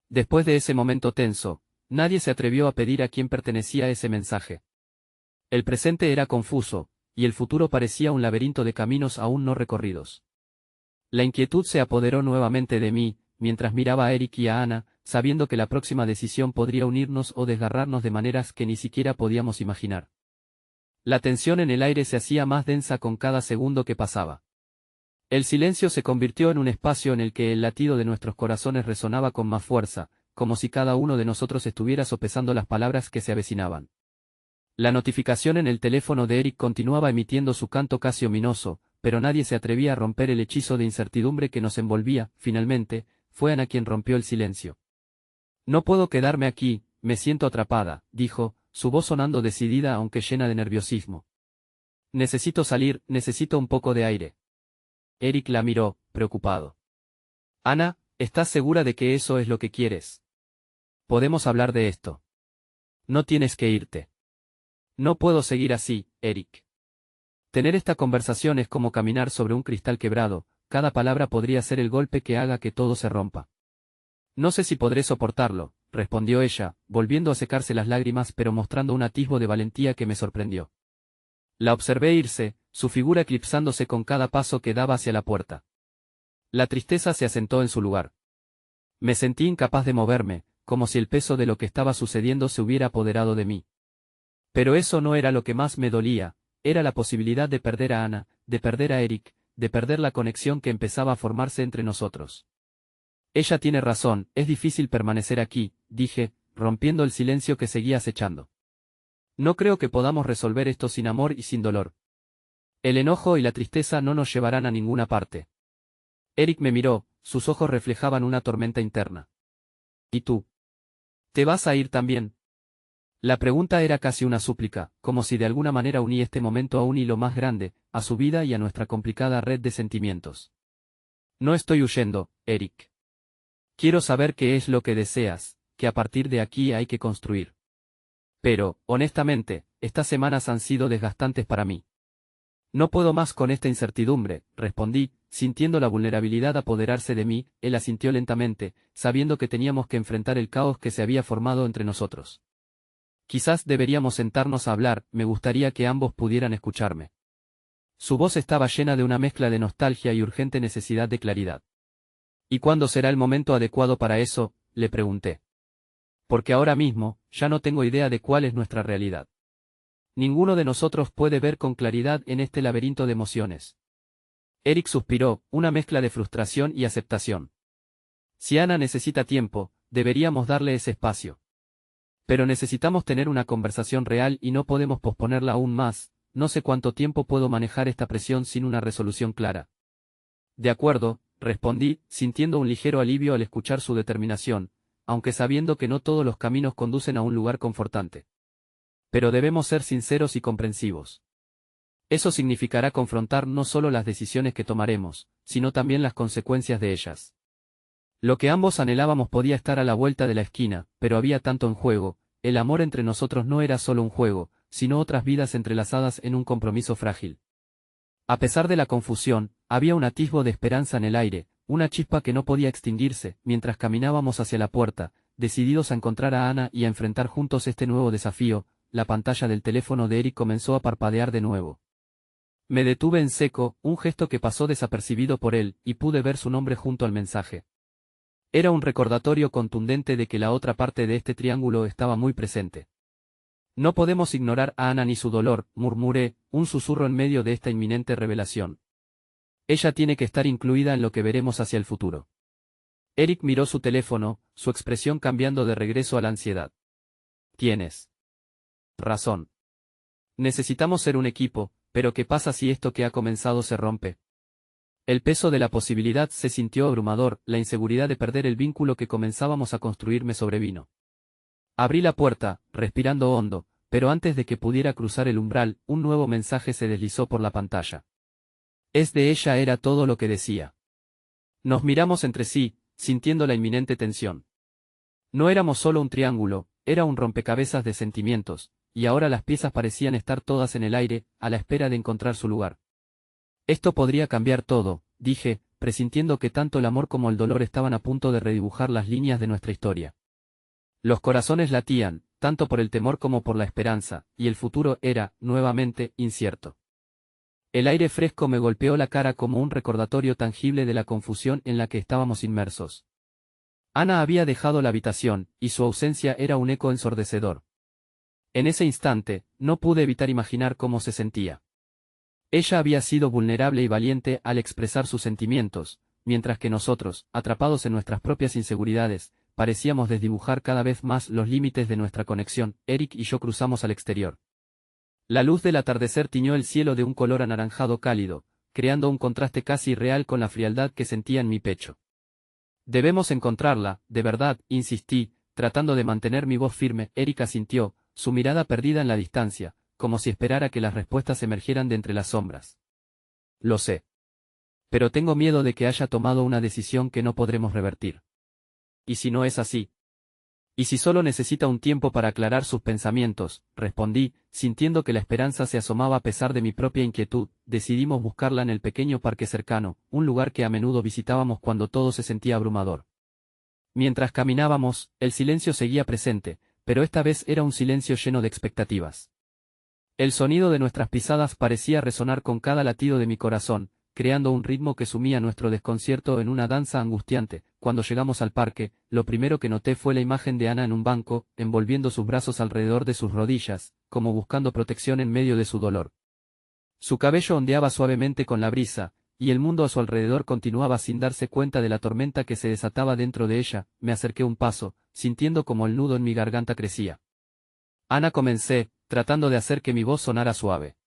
Después de ese momento tenso, nadie se atrevió a pedir a quién pertenecía ese mensaje. El presente era confuso, y el futuro parecía un laberinto de caminos aún no recorridos. La inquietud se apoderó nuevamente de mí, mientras miraba a Eric y a Ana, sabiendo que la próxima decisión podría unirnos o desgarrarnos de maneras que ni siquiera podíamos imaginar. La tensión en el aire se hacía más densa con cada segundo que pasaba. El silencio se convirtió en un espacio en el que el latido de nuestros corazones resonaba con más fuerza, como si cada uno de nosotros estuviera sopesando las palabras que se avecinaban. La notificación en el teléfono de Eric continuaba emitiendo su canto casi ominoso, pero nadie se atrevía a romper el hechizo de incertidumbre que nos envolvía. Finalmente, fue Ana quien rompió el silencio. No puedo quedarme aquí, me siento atrapada, dijo, su voz sonando decidida aunque llena de nerviosismo. Necesito salir, necesito un poco de aire. Eric la miró, preocupado. Ana, ¿estás segura de que eso es lo que quieres? Podemos hablar de esto. No tienes que irte. No puedo seguir así, Eric. Tener esta conversación es como caminar sobre un cristal quebrado, cada palabra podría ser el golpe que haga que todo se rompa. No sé si podré soportarlo, respondió ella, volviendo a secarse las lágrimas pero mostrando un atisbo de valentía que me sorprendió. La observé irse, su figura eclipsándose con cada paso que daba hacia la puerta. La tristeza se asentó en su lugar. Me sentí incapaz de moverme, como si el peso de lo que estaba sucediendo se hubiera apoderado de mí. Pero eso no era lo que más me dolía, era la posibilidad de perder a Ana, de perder a Eric, de perder la conexión que empezaba a formarse entre nosotros. Ella tiene razón, es difícil permanecer aquí, dije, rompiendo el silencio que seguía acechando. No creo que podamos resolver esto sin amor y sin dolor. El enojo y la tristeza no nos llevarán a ninguna parte. Eric me miró, sus ojos reflejaban una tormenta interna. ¿Y tú? ¿Te vas a ir también? La pregunta era casi una súplica, como si de alguna manera uní este momento a un hilo más grande, a su vida y a nuestra complicada red de sentimientos. No estoy huyendo, Eric. Quiero saber qué es lo que deseas, que a partir de aquí hay que construir. Pero, honestamente, estas semanas han sido desgastantes para mí. No puedo más con esta incertidumbre, respondí, sintiendo la vulnerabilidad apoderarse de mí. Él asintió lentamente, sabiendo que teníamos que enfrentar el caos que se había formado entre nosotros. Quizás deberíamos sentarnos a hablar, me gustaría que ambos pudieran escucharme. Su voz estaba llena de una mezcla de nostalgia y urgente necesidad de claridad. ¿Y cuándo será el momento adecuado para eso?, le pregunté. Porque ahora mismo, ya no tengo idea de cuál es nuestra realidad. Ninguno de nosotros puede ver con claridad en este laberinto de emociones. Eric suspiró, una mezcla de frustración y aceptación. Si Ana necesita tiempo, deberíamos darle ese espacio. Pero necesitamos tener una conversación real y no podemos posponerla aún más. No sé cuánto tiempo puedo manejar esta presión sin una resolución clara. De acuerdo, respondí, sintiendo un ligero alivio al escuchar su determinación, aunque sabiendo que no todos los caminos conducen a un lugar confortante. Pero debemos ser sinceros y comprensivos. Eso significará confrontar no solo las decisiones que tomaremos, sino también las consecuencias de ellas. Lo que ambos anhelábamos podía estar a la vuelta de la esquina, pero había tanto en juego. El amor entre nosotros no era solo un juego, sino otras vidas entrelazadas en un compromiso frágil. A pesar de la confusión, había un atisbo de esperanza en el aire, una chispa que no podía extinguirse. Mientras caminábamos hacia la puerta, decididos a encontrar a Ana y a enfrentar juntos este nuevo desafío, la pantalla del teléfono de Eric comenzó a parpadear de nuevo. Me detuve en seco, un gesto que pasó desapercibido por él, y pude ver su nombre junto al mensaje. Era un recordatorio contundente de que la otra parte de este triángulo estaba muy presente. No podemos ignorar a Ana ni su dolor, murmuré, un susurro en medio de esta inminente revelación. Ella tiene que estar incluida en lo que veremos hacia el futuro. Eric miró su teléfono, su expresión cambiando de regreso a la ansiedad. Tienes razón. Necesitamos ser un equipo, pero ¿qué pasa si esto que ha comenzado se rompe? El peso de la posibilidad se sintió abrumador, la inseguridad de perder el vínculo que comenzábamos a construir me sobrevino. Abrí la puerta, respirando hondo, pero antes de que pudiera cruzar el umbral, un nuevo mensaje se deslizó por la pantalla. Es de ella era todo lo que decía. Nos miramos entre sí, sintiendo la inminente tensión. No éramos solo un triángulo, era un rompecabezas de sentimientos, y ahora las piezas parecían estar todas en el aire, a la espera de encontrar su lugar. Esto podría cambiar todo, dije, presintiendo que tanto el amor como el dolor estaban a punto de redibujar las líneas de nuestra historia. Los corazones latían, tanto por el temor como por la esperanza, y el futuro era, nuevamente, incierto. El aire fresco me golpeó la cara como un recordatorio tangible de la confusión en la que estábamos inmersos. Ana había dejado la habitación, y su ausencia era un eco ensordecedor. En ese instante, no pude evitar imaginar cómo se sentía. Ella había sido vulnerable y valiente al expresar sus sentimientos, mientras que nosotros, atrapados en nuestras propias inseguridades, parecíamos desdibujar cada vez más los límites de nuestra conexión. Eric y yo cruzamos al exterior. La luz del atardecer tiñó el cielo de un color anaranjado cálido, creando un contraste casi irreal con la frialdad que sentía en mi pecho. Debemos encontrarla, de verdad, insistí, tratando de mantener mi voz firme. Eric asintió, su mirada perdida en la distancia, como si esperara que las respuestas emergieran de entre las sombras. Lo sé. Pero tengo miedo de que haya tomado una decisión que no podremos revertir. ¿Y si no es así? ¿Y si solo necesita un tiempo para aclarar sus pensamientos? Respondí, sintiendo que la esperanza se asomaba a pesar de mi propia inquietud. Decidimos buscarla en el pequeño parque cercano, un lugar que a menudo visitábamos cuando todo se sentía abrumador. Mientras caminábamos, el silencio seguía presente, pero esta vez era un silencio lleno de expectativas. El sonido de nuestras pisadas parecía resonar con cada latido de mi corazón, creando un ritmo que sumía nuestro desconcierto en una danza angustiante. Cuando llegamos al parque, lo primero que noté fue la imagen de Ana en un banco, envolviendo sus brazos alrededor de sus rodillas, como buscando protección en medio de su dolor. Su cabello ondeaba suavemente con la brisa, y el mundo a su alrededor continuaba sin darse cuenta de la tormenta que se desataba dentro de ella. Me acerqué un paso, sintiendo como el nudo en mi garganta crecía. Ana, comencé, tratando de hacer que mi voz sonara suave.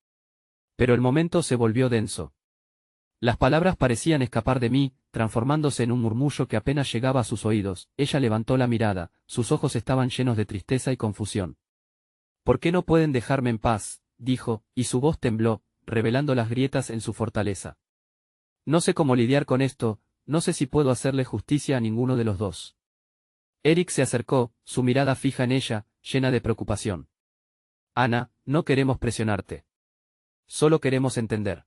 Pero el momento se volvió denso. Las palabras parecían escapar de mí, transformándose en un murmullo que apenas llegaba a sus oídos. Ella levantó la mirada, sus ojos estaban llenos de tristeza y confusión. ¿Por qué no pueden dejarme en paz?, dijo, y su voz tembló, revelando las grietas en su fortaleza. No sé cómo lidiar con esto, no sé si puedo hacerle justicia a ninguno de los dos. Eric se acercó, su mirada fija en ella, llena de preocupación. Ana, no queremos presionarte. Solo queremos entender.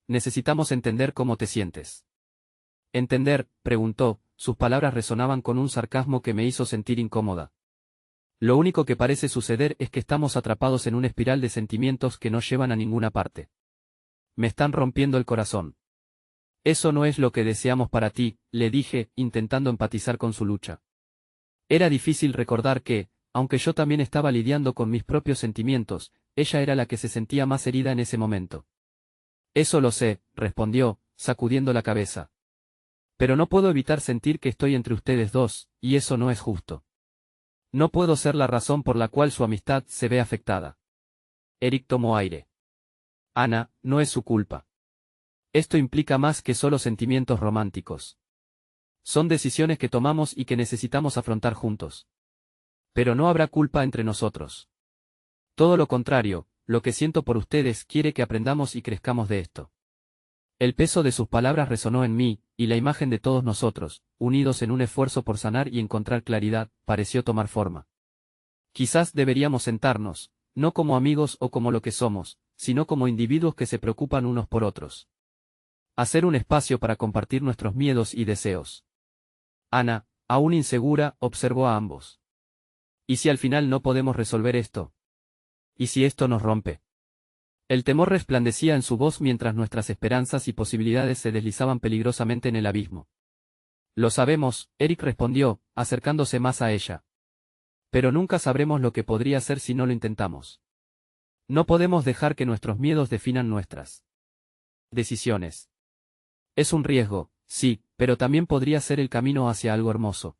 Necesitamos entender cómo te sientes. ¿Entender?, preguntó, sus palabras resonaban con un sarcasmo que me hizo sentir incómoda. Lo único que parece suceder es que estamos atrapados en una espiral de sentimientos que no llevan a ninguna parte. Me están rompiendo el corazón. Eso no es lo que deseamos para ti, le dije, intentando empatizar con su lucha. Era difícil recordar que, aunque yo también estaba lidiando con mis propios sentimientos, ella era la que se sentía más herida en ese momento. Eso lo sé, respondió, sacudiendo la cabeza. Pero no puedo evitar sentir que estoy entre ustedes dos, y eso no es justo. No puedo ser la razón por la cual su amistad se ve afectada. Eric tomó aire. Ana, no es su culpa. Esto implica más que solo sentimientos románticos. Son decisiones que tomamos y que necesitamos afrontar juntos. Pero no habrá culpa entre nosotros. Todo lo contrario, lo que siento por ustedes quiere que aprendamos y crezcamos de esto. El peso de sus palabras resonó en mí, y la imagen de todos nosotros, unidos en un esfuerzo por sanar y encontrar claridad, pareció tomar forma. Quizás deberíamos sentarnos, no como amigos o como lo que somos, sino como individuos que se preocupan unos por otros. Hacer un espacio para compartir nuestros miedos y deseos. Ana, aún insegura, observó a ambos. ¿Y si al final no podemos resolver esto? ¿Y si esto nos rompe? El temor resplandecía en su voz mientras nuestras esperanzas y posibilidades se deslizaban peligrosamente en el abismo. Lo sabemos, Eric respondió, acercándose más a ella. Pero nunca sabremos lo que podría ser si no lo intentamos. No podemos dejar que nuestros miedos definan nuestras decisiones. Es un riesgo, sí, pero también podría ser el camino hacia algo hermoso.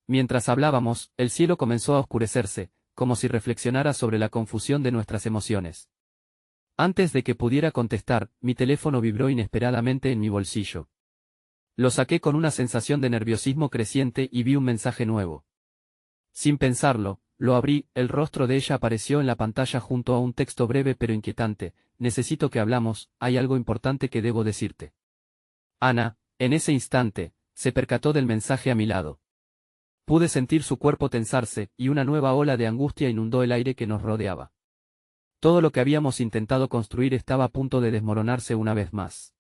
Mientras hablábamos, el cielo comenzó a oscurecerse, como si reflexionara sobre la confusión de nuestras emociones. Antes de que pudiera contestar, mi teléfono vibró inesperadamente en mi bolsillo. Lo saqué con una sensación de nerviosismo creciente y vi un mensaje nuevo. Sin pensarlo, lo abrí, el rostro de ella apareció en la pantalla junto a un texto breve pero inquietante. Necesito que hablamos, hay algo importante que debo decirte. Ana, en ese instante, se percató del mensaje a mi lado. Pude sentir su cuerpo tensarse, y una nueva ola de angustia inundó el aire que nos rodeaba. Todo lo que habíamos intentado construir estaba a punto de desmoronarse una vez más.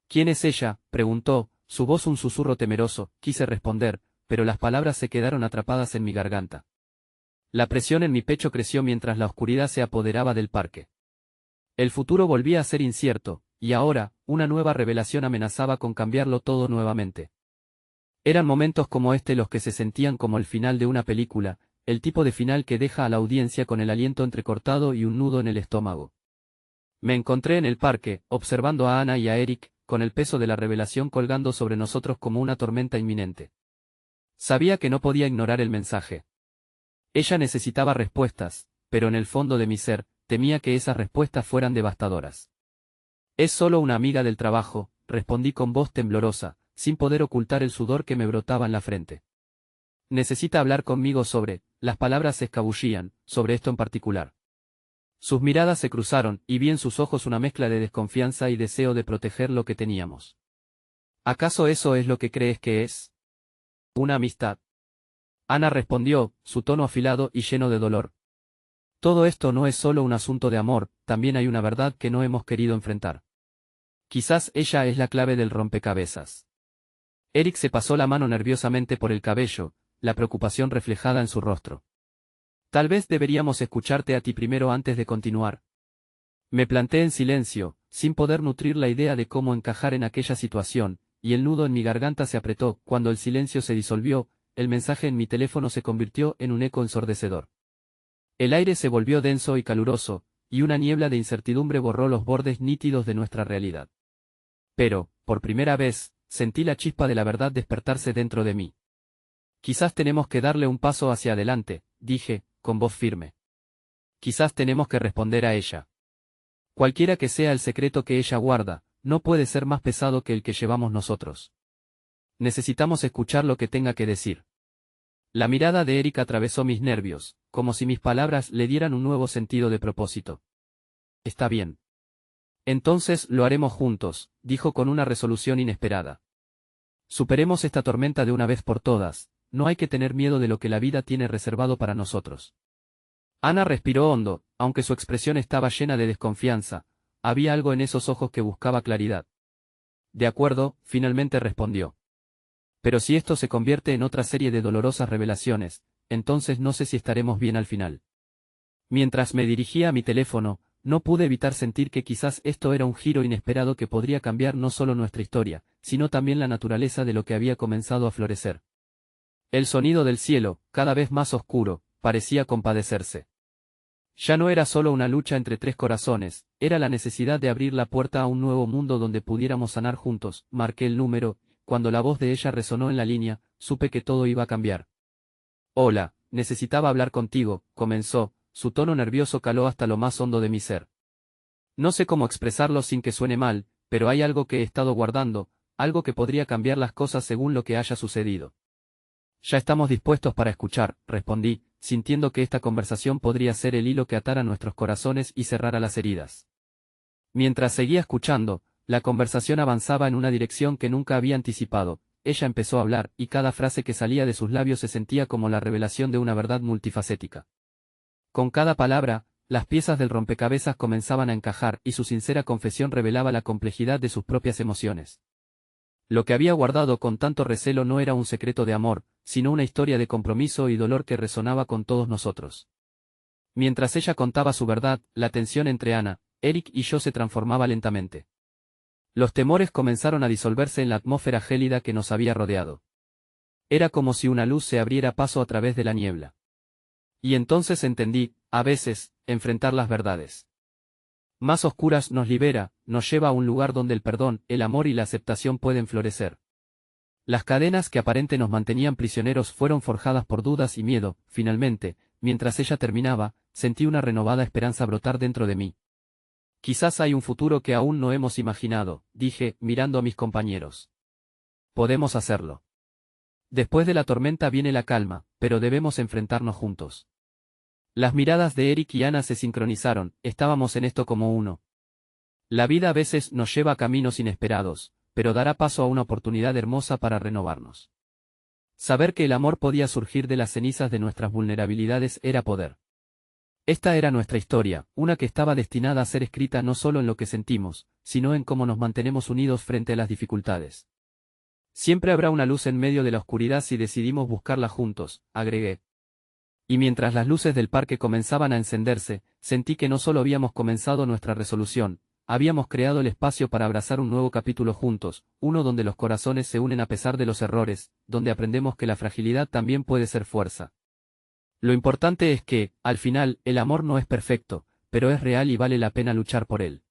¿Quién es ella?, preguntó, su voz un susurro temeroso. Quise responder, pero las palabras se quedaron atrapadas en mi garganta. La presión en mi pecho creció mientras la oscuridad se apoderaba del parque. El futuro volvía a ser incierto, y ahora, una nueva revelación amenazaba con cambiarlo todo nuevamente. Eran momentos como este los que se sentían como el final de una película, el tipo de final que deja a la audiencia con el aliento entrecortado y un nudo en el estómago. Me encontré en el parque, observando a Ana y a Eric, con el peso de la revelación colgando sobre nosotros como una tormenta inminente. Sabía que no podía ignorar el mensaje. Ella necesitaba respuestas, pero en el fondo de mi ser, temía que esas respuestas fueran devastadoras. Es solo una amiga del trabajo, respondí con voz temblorosa, sin poder ocultar el sudor que me brotaba en la frente. Necesita hablar conmigo sobre, las palabras se escabullían, sobre esto en particular. Sus miradas se cruzaron, y vi en sus ojos una mezcla de desconfianza y deseo de proteger lo que teníamos. ¿Acaso eso es lo que crees que es? ¿Una amistad? Ana respondió, su tono afilado y lleno de dolor. Todo esto no es solo un asunto de amor, también hay una verdad que no hemos querido enfrentar. Quizás ella es la clave del rompecabezas. Eric se pasó la mano nerviosamente por el cabello, la preocupación reflejada en su rostro. Tal vez deberíamos escucharte a ti primero antes de continuar. Me planté en silencio, sin poder nutrir la idea de cómo encajar en aquella situación, y el nudo en mi garganta se apretó. Cuando el silencio se disolvió, el mensaje en mi teléfono se convirtió en un eco ensordecedor. El aire se volvió denso y caluroso, y una niebla de incertidumbre borró los bordes nítidos de nuestra realidad. Pero, por primera vez, sentí la chispa de la verdad despertarse dentro de mí. Quizás tenemos que darle un paso hacia adelante, dije, con voz firme. Quizás tenemos que responder a ella. Cualquiera que sea el secreto que ella guarda, no puede ser más pesado que el que llevamos nosotros. Necesitamos escuchar lo que tenga que decir. La mirada de Eric atravesó mis nervios, como si mis palabras le dieran un nuevo sentido de propósito. Está bien. Entonces lo haremos juntos, dijo con una resolución inesperada. Superemos esta tormenta de una vez por todas, no hay que tener miedo de lo que la vida tiene reservado para nosotros. Ana respiró hondo, aunque su expresión estaba llena de desconfianza, había algo en esos ojos que buscaba claridad. De acuerdo, finalmente respondió. Pero si esto se convierte en otra serie de dolorosas revelaciones, entonces no sé si estaremos bien al final. Mientras me dirigía a mi teléfono, no pude evitar sentir que quizás esto era un giro inesperado que podría cambiar no solo nuestra historia, sino también la naturaleza de lo que había comenzado a florecer. El sonido del cielo, cada vez más oscuro, parecía compadecerse. Ya no era solo una lucha entre tres corazones, era la necesidad de abrir la puerta a un nuevo mundo donde pudiéramos sanar juntos. Marqué el número, cuando la voz de ella resonó en la línea, supe que todo iba a cambiar. Hola, necesitaba hablar contigo, comenzó, su tono nervioso caló hasta lo más hondo de mi ser. No sé cómo expresarlo sin que suene mal, pero hay algo que he estado guardando, algo que podría cambiar las cosas según lo que haya sucedido. Ya estamos dispuestos para escuchar, respondí, sintiendo que esta conversación podría ser el hilo que atara nuestros corazones y cerrara las heridas. Mientras seguía escuchando, la conversación avanzaba en una dirección que nunca había anticipado. Ella empezó a hablar, y cada frase que salía de sus labios se sentía como la revelación de una verdad multifacética. Con cada palabra, las piezas del rompecabezas comenzaban a encajar, y su sincera confesión revelaba la complejidad de sus propias emociones. Lo que había guardado con tanto recelo no era un secreto de amor, sino una historia de compromiso y dolor que resonaba con todos nosotros. Mientras ella contaba su verdad, la tensión entre Ana, Eric y yo se transformaba lentamente. Los temores comenzaron a disolverse en la atmósfera gélida que nos había rodeado. Era como si una luz se abriera paso a través de la niebla. Y entonces entendí, a veces, enfrentar las verdades más oscuras nos libera, nos lleva a un lugar donde el perdón, el amor y la aceptación pueden florecer. Las cadenas que aparentemente nos mantenían prisioneros fueron forjadas por dudas y miedo. Finalmente, mientras ella terminaba, sentí una renovada esperanza brotar dentro de mí. Quizás hay un futuro que aún no hemos imaginado, dije, mirando a mis compañeros. Podemos hacerlo. Después de la tormenta viene la calma, pero debemos enfrentarnos juntos. Las miradas de Eric y Ana se sincronizaron, estábamos en esto como uno. La vida a veces nos lleva a caminos inesperados, pero dará paso a una oportunidad hermosa para renovarnos. Saber que el amor podía surgir de las cenizas de nuestras vulnerabilidades era poder. Esta era nuestra historia, una que estaba destinada a ser escrita no solo en lo que sentimos, sino en cómo nos mantenemos unidos frente a las dificultades. Siempre habrá una luz en medio de la oscuridad si decidimos buscarla juntos, agregué. Y mientras las luces del parque comenzaban a encenderse, sentí que no solo habíamos comenzado nuestra resolución, habíamos creado el espacio para abrazar un nuevo capítulo juntos, uno donde los corazones se unen a pesar de los errores, donde aprendemos que la fragilidad también puede ser fuerza. Lo importante es que, al final, el amor no es perfecto, pero es real y vale la pena luchar por él.